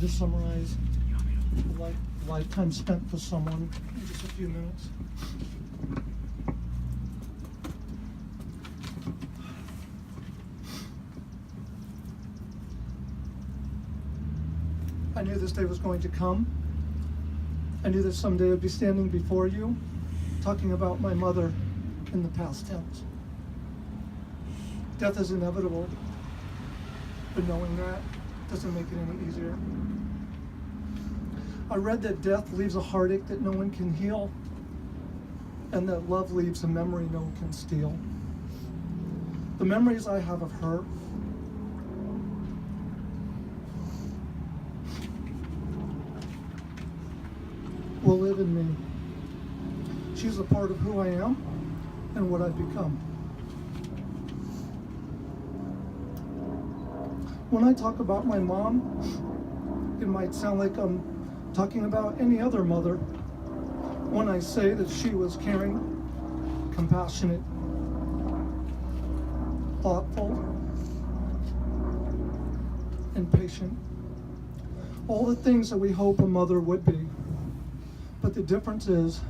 to summarize a lifetime spent with someone in just a few minutes. I knew this day was going to come. I knew that someday I'd be standing before you, talking about my mother in the past tense. Death is inevitable, but knowing that doesn't make it any easier. I read that death leaves a heartache that no one can heal, and that love leaves a memory no one can steal. The memories I have of her will live in me. She's a part of who I am and what I've become. When I talk about my mom, it might sound like I'm talking about any other mother. When I say that she was caring, compassionate, thoughtful, and patient. All the things that we hope a mother would be. But the difference is,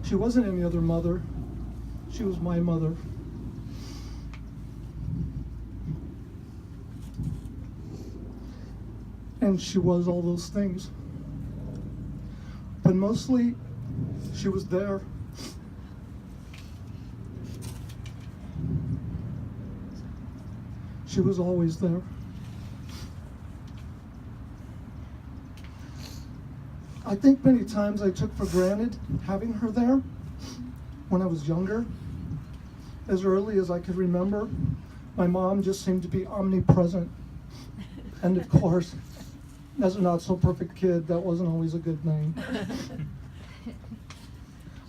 she wasn't any other mother. She was my mother. And she was all those things. But mostly, she was there. She was always there. I think many times I took for granted having her there when I was younger. As early as I could remember, my mom just seemed to be omnipresent. And of course, as a not-so-perfect kid, that wasn't always a good thing.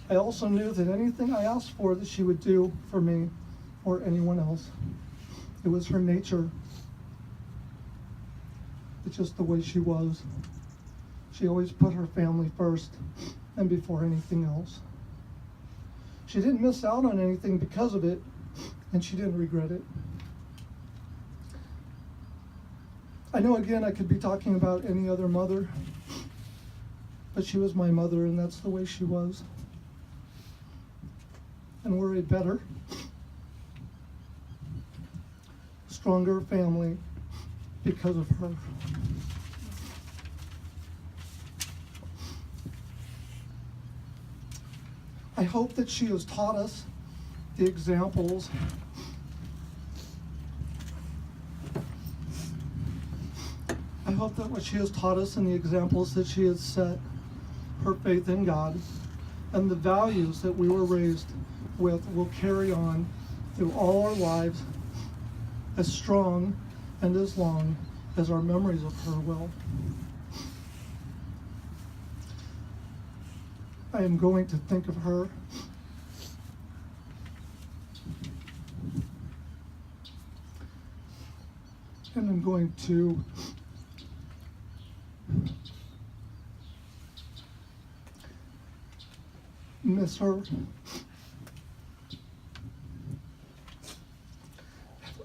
I also knew that anything I asked for that she would do for me or anyone else. It was her nature. It's just the way she was. She always put her family first and before anything else. She didn't miss out on anything because of it, and she didn't regret it. I know, again, I could be talking about any other mother, but she was my mother, and that's the way she was. And we're a better, stronger family because of her. I hope that she has taught us the examples I hope that what she has taught us and the examples that she has set, her faith in God, and the values that we were raised with will carry on through all our lives as strong and as long as our memories of her will. I am going to think of her and I'm going to miss her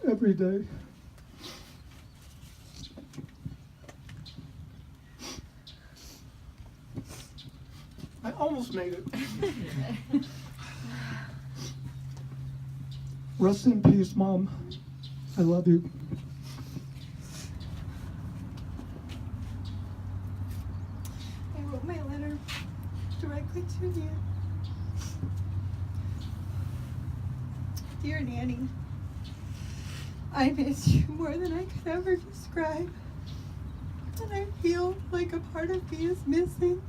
every day. I almost made it. Rest in peace, Mom. I love you. I wrote my letter directly to you. Dear Nanny, I miss you more than I could ever describe. And I feel like a part of me is missing.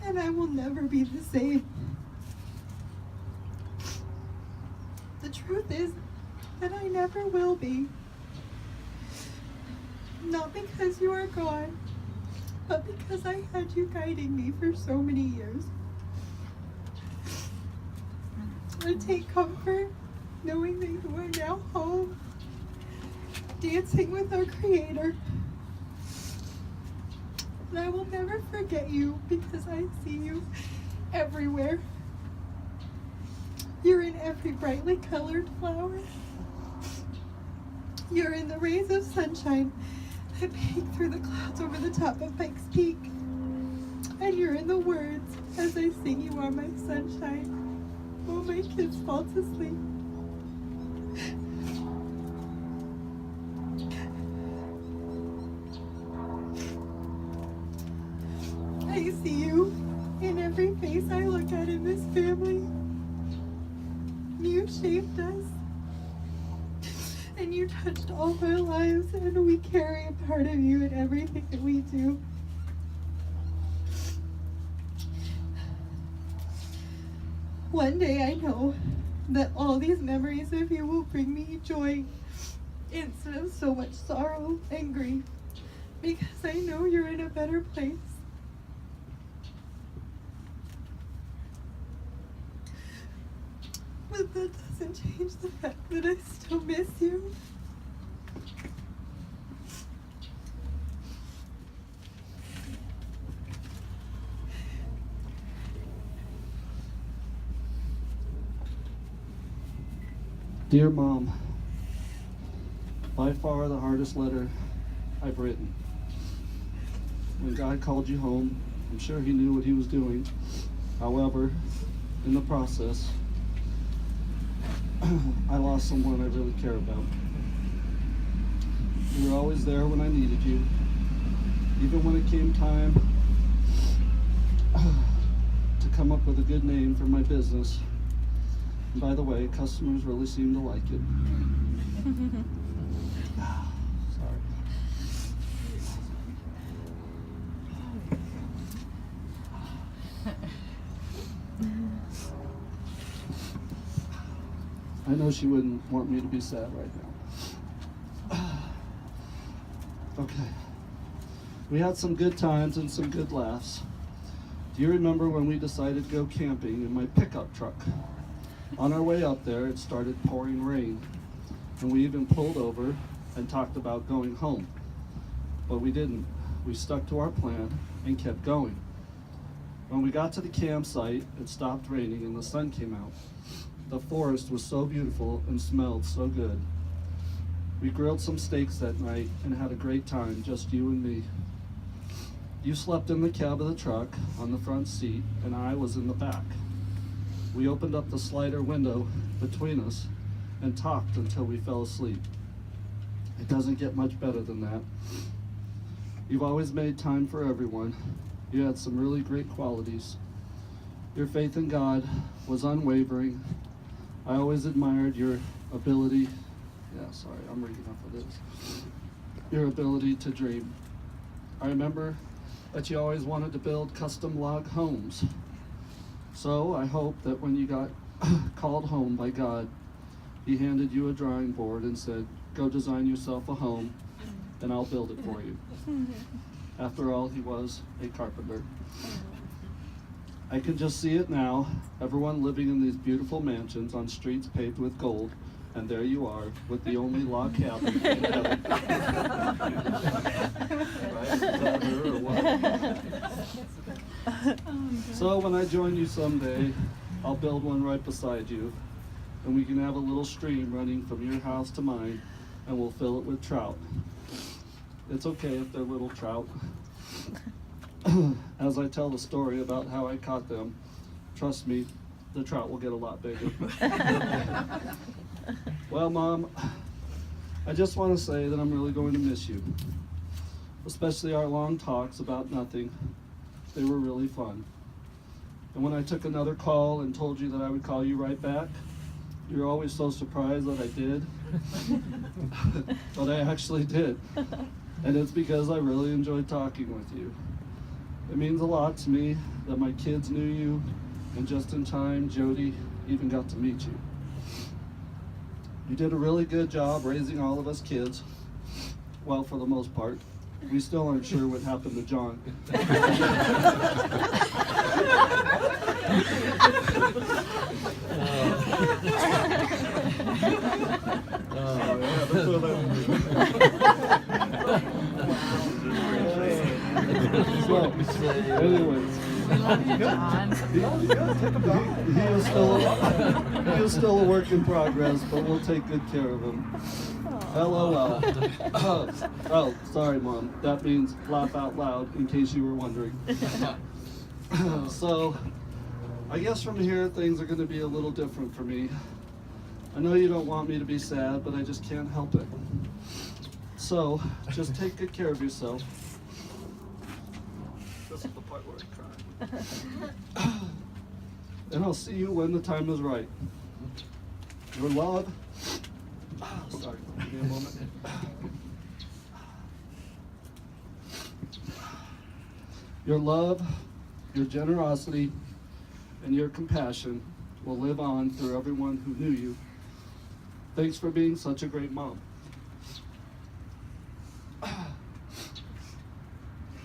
And I will never be the same. The truth is that I never will be. Not because you are gone, but because I had you guiding me for so many years. I take comfort knowing that you are now home, dancing with our Creator. And I will never forget you because I see you everywhere. You're in every brightly colored flower. You're in the rays of sunshine I peek through the clouds over the top of Pikes Peak, and you're in the words as I sing "You Are My Sunshine" while my kids fall to sleep. I see you in every face I look at in this family. You shaped us, and you touched all our lives, and we carry a part of you in everything that we do. One day I know that all these memories of you will bring me joy instead of so much sorrow and grief, because I know you're in a better place. But that doesn't change the fact that I still miss you. Dear Mom, by far the hardest letter I've written. When God called you home, I'm sure He knew what He was doing. However, in the process, I lost someone I really care about. You were always there when I needed you, even when it came time to come up with a good name for my business. And by the way, customers really seem to like it. Sorry. I know she wouldn't want me to be sad right now. Okay. We had some good times and some good laughs. Do you remember when we decided to go camping in my pickup truck? On our way up there, it started pouring rain, and we even pulled over and talked about going home. But we didn't. We stuck to our plan and kept going. When we got to the campsite, it stopped raining and the sun came out. The forest was so beautiful and smelled so good. We grilled some steaks that night and had a great time, just you and me. You slept in the cab of the truck on the front seat, and I was in the back. We opened up the slider window between us and talked until we fell asleep. It doesn't get much better than that. You've always made time for everyone. You had some really great qualities. Your faith in God was unwavering. I always admired your ability, I'm reading off of this. Your ability to dream. I remember that you always wanted to build custom log homes. So I hope that when you got called home by God, He handed you a drawing board and said, "Go design yourself a home and I'll build it for you." After all, He was a carpenter. I can just see it now, everyone living in these beautiful mansions on streets paved with gold, and there you are with the only log cabin in heaven. Right? Is that her or what? So when I join you someday, I'll build one right beside you, and we can have a little stream running from your house to mine, and we'll fill it with trout. It's okay if they're little trout. As I tell the story about how I caught them, trust me, the trout will get a lot bigger. Well, Mom, I just want to say that I'm really going to miss you, especially our long talks about nothing. They were really fun. And when I took another call and told you that I would call you right back, you were always so surprised that I did. But I actually did. And it's because I really enjoyed talking with you. It means a lot to me that my kids knew you, and just in time, Jody even got to meet you. You did a really good job raising all of us kids. Well, for the most part. We still aren't sure what happened to John. So, anyways, He is still a work in progress, but we'll take good care of him. LOL. Oh, sorry, Mom. That means laugh out loud, in case you were wondering. So, I guess from here, things are going to be a little different for me. I know you don't want me to be sad, but I just can't help it. So, just take good care of yourself. This is the part where I cry. And I'll see you when the time is right. Your love. Sorry, give me a moment. Your love, your generosity, and your compassion will live on through everyone who knew you. Thanks for being such a great mom.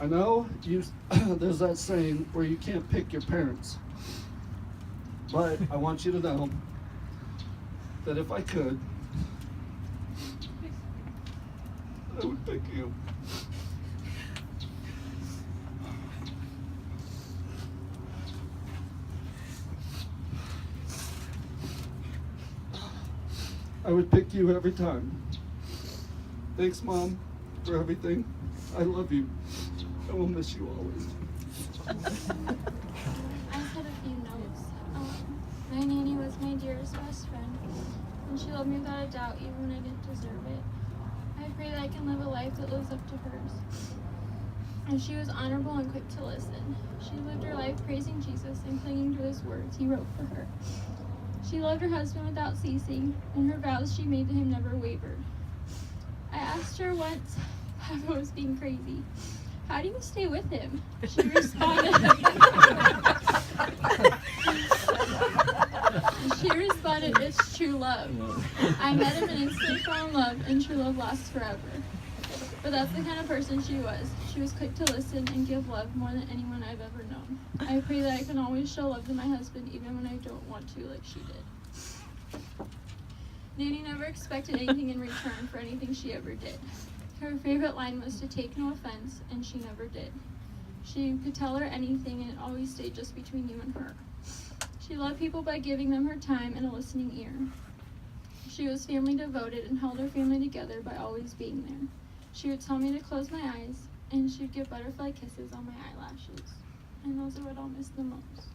I know there's that saying where you can't pick your parents, but I want you to know that if I could, I would pick you. I would pick you every time. Thanks, Mom, for everything. I love you. I will miss you always. I just had a few notes. My nanny was my dearest best friend, and she loved me without a doubt, even when I didn't deserve it. I pray that I can live a life that lives up to hers. And she was honorable and quick to listen. She lived her life praising Jesus and clinging to his words he wrote for her. She loved her husband without ceasing, and her vows she made to him never wavered. I asked her once, Papa was being crazy, how do you stay with him? She responded, it's true love. I met him and instantly fell in love, and true love lasts forever. But that's the kind of person she was. She was quick to listen and give love more than anyone I've ever known. I pray that I can always show love to my husband even when I don't want to, like she did. Nanny never expected anything in return for anything she ever did. Her favorite line was to take no offense, and she never did. She could tell her anything, and it always stayed just between you and her. She loved people by giving them her time and a listening ear. She was family devoted and held her family together by always being there. She would tell me to close my eyes, and she would give butterfly kisses on my eyelashes. And those are what I'll miss the most.